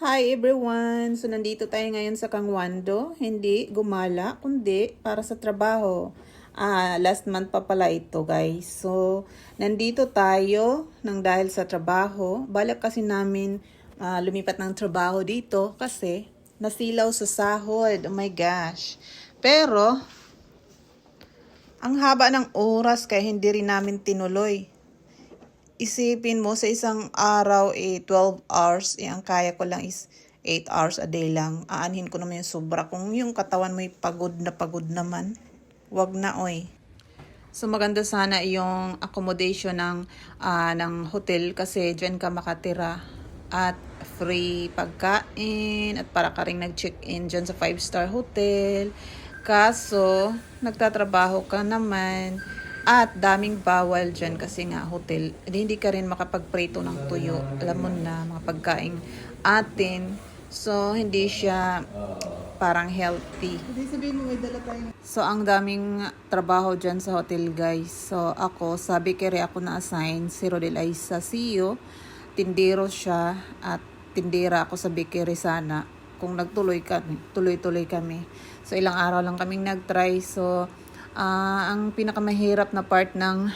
Hi everyone! So nandito tayo ngayon sa Kangwando. Hindi gumala, kundi para sa trabaho. Last month pa pala ito guys. So nandito tayo nang dahil sa trabaho. Balak kasi namin lumipat ng trabaho dito kasi nasilaw sa sahod. Oh my gosh! Pero ang haba ng oras kaya hindi rin namin tinuloy. Isipin mo sa isang araw 12 hours, ang kaya ko lang is 8 hours a day lang. Aanhin ko naman yung sobra. Kung yung katawan mo pagod na pagod naman, wag na oy. So maganda sana yung accommodation ng hotel kasi diyan ka makatira at free pagkain at para ka rin nag-check-in diyan sa 5-star hotel. Kaso nagtatrabaho ka naman at daming bawal dyan kasi nga hotel. Hindi ka rin makapagprito ng tuyo. Alam mo na, mga pagkain atin. So, hindi siya parang healthy. So, ang daming trabaho dyan sa hotel, guys. So, ako, sabi kere ako na-assign si Rodel ay sa CEO. Tindero siya at tindera ako sa bakery sana. Kung nagtuloy kami, tuloy-tuloy kami. So, ilang araw lang kaming nag-try. So, ang pinakamahirap na part ng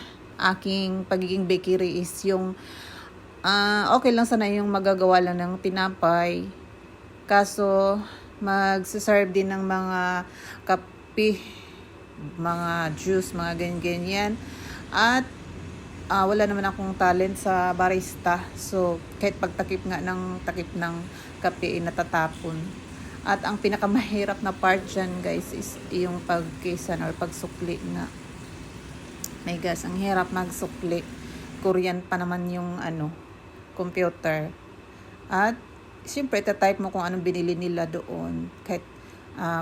aking pagiging bakery is yung okay lang sana yung magagawa lang ng tinapay. Kaso magsaserve din ng mga kape, mga juice, mga ganyan-ganyan. At wala naman akong talent sa barista. So kahit pagtakip nga ng takip ng kape natatapon. At ang pinakamahirap na part dyan guys is yung pagkisan or pagsukli nga. My gosh, ang hirap magsukli. Korean pa naman yung computer. At siyempre type mo kung anong binili nila doon. Kahit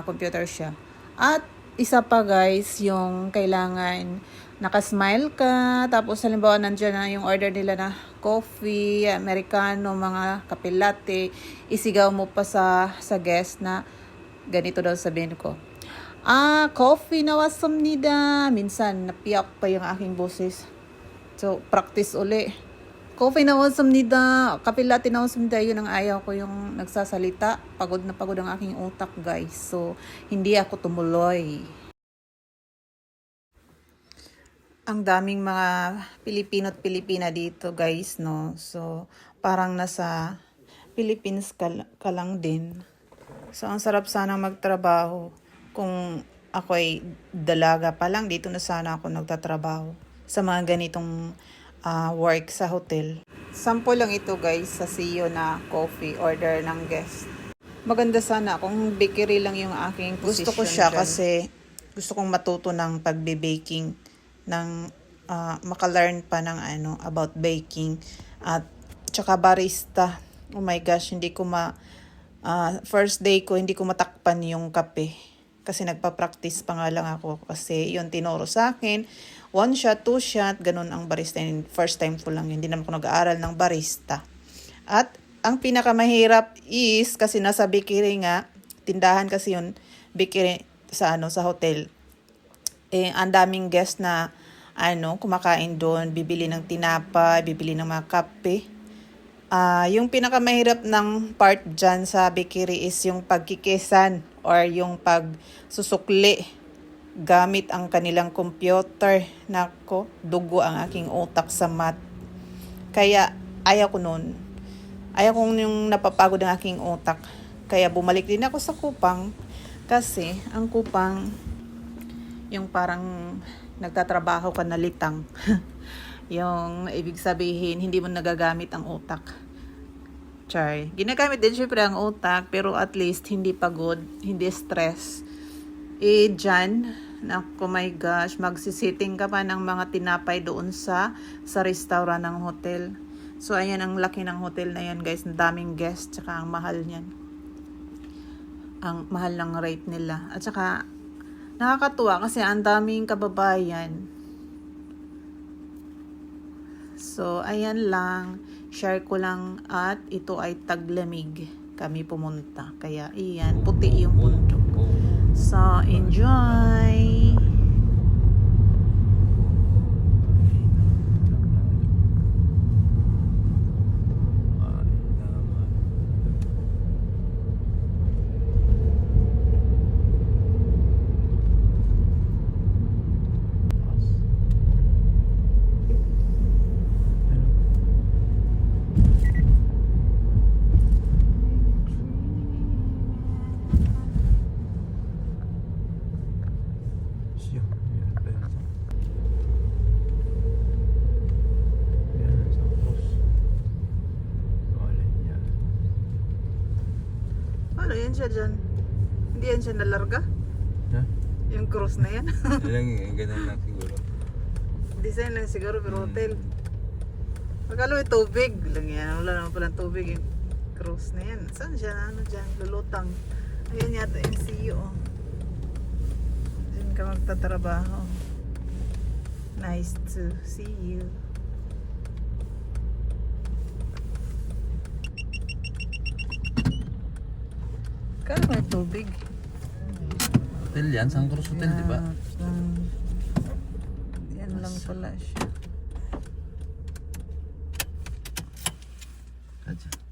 computer siya. At isa pa guys, yung kailangan nakasmile ka. Tapos halimbawa nandiyan na yung order nila na coffee, americano, mga kape latte. Isigaw mo pa sa guest na ganito daw sabihin ko. Coffee nawasamnida. Minsan napiyak pa yung aking boses. So practice uli. Coffee nawasamnida. Kape latte nawasamnida. Yun ang ayaw ko yung nagsasalita. Pagod na pagod ang aking utak guys. So hindi ako tumuloy. Ang daming mga Pilipino at Pilipina dito guys, no? So, parang nasa Philippines ka lang din. So, ang sarap sana magtrabaho. Kung ako ay dalaga pa lang, dito na sana ako nagtatrabaho sa mga ganitong work sa hotel. Sample lang ito guys sa CEO na coffee order ng guest. Maganda sana kung bakery lang yung aking position. Gusto ko siya dyan. Kasi gusto kong matuto ng pagbe-baking ng maka-learn pa ng about baking at tsaka barista. Oh my gosh, hindi ko first day ko hindi ko matakpan yung kape kasi nagpa-practice pa nga lang ako kasi yun tinuro sa akin 1 shot, 2 shot, ganun ang barista. First time ko lang, hindi naman ako nag-aaral ng barista. At ang pinakamahirap is kasi nasa bakery nga, tindahan kasi yun, bakery sa sa hotel. Ang daming guest na kumakain doon, bibili ng tinapay, bibili ng mga kape. Yung pinakamahirap ng part dyan sa bakery is yung pagkikisan or yung pagsusukli gamit ang kanilang computer. Nako, dugo ang aking utak sa math. Kaya ayaw ko nun. Ayaw kong yung napapagod ang aking utak. Kaya bumalik din ako sa Kupang kasi ang Kupang yung parang nagtatrabaho ka na litang. Yung ibig sabihin, hindi mo nagagamit ang utak. Char. Ginagamit din syempre ang utak, pero at least hindi pagod, hindi stress. Dyan, naku my gosh, magsisitting ka pa ng mga tinapay doon sa restaurant ng hotel. So, ayan ang laki ng hotel na yan guys. Ang daming guests, tsaka ang mahal niyan. Ang mahal ng rate nila. At saka, nakakatuwa kasi ang daming kababayan. So, ayan lang. Share ko lang at ito ay taglamig. Kami pumunta. Kaya, iyan. Puti yung bundok. So, enjoy! yan siya dyan. Hindi yan siya nalarga. Ha? Yung cruise na yan. Ilang ganun lang siguro. Design lang siguro pero hotel. Magkalo may tubig. Lang yan. Wala naman palang tubig yung cruise na yan. Saan siya? Ano dyan? Lulutang. Ayan yata yung CEO. Diyan ka magtatrabaho. Nice to see you. Kala may tubig. Hotel yan, San Cruz Hotel, di ba? Yan lang pala siya. Kadya.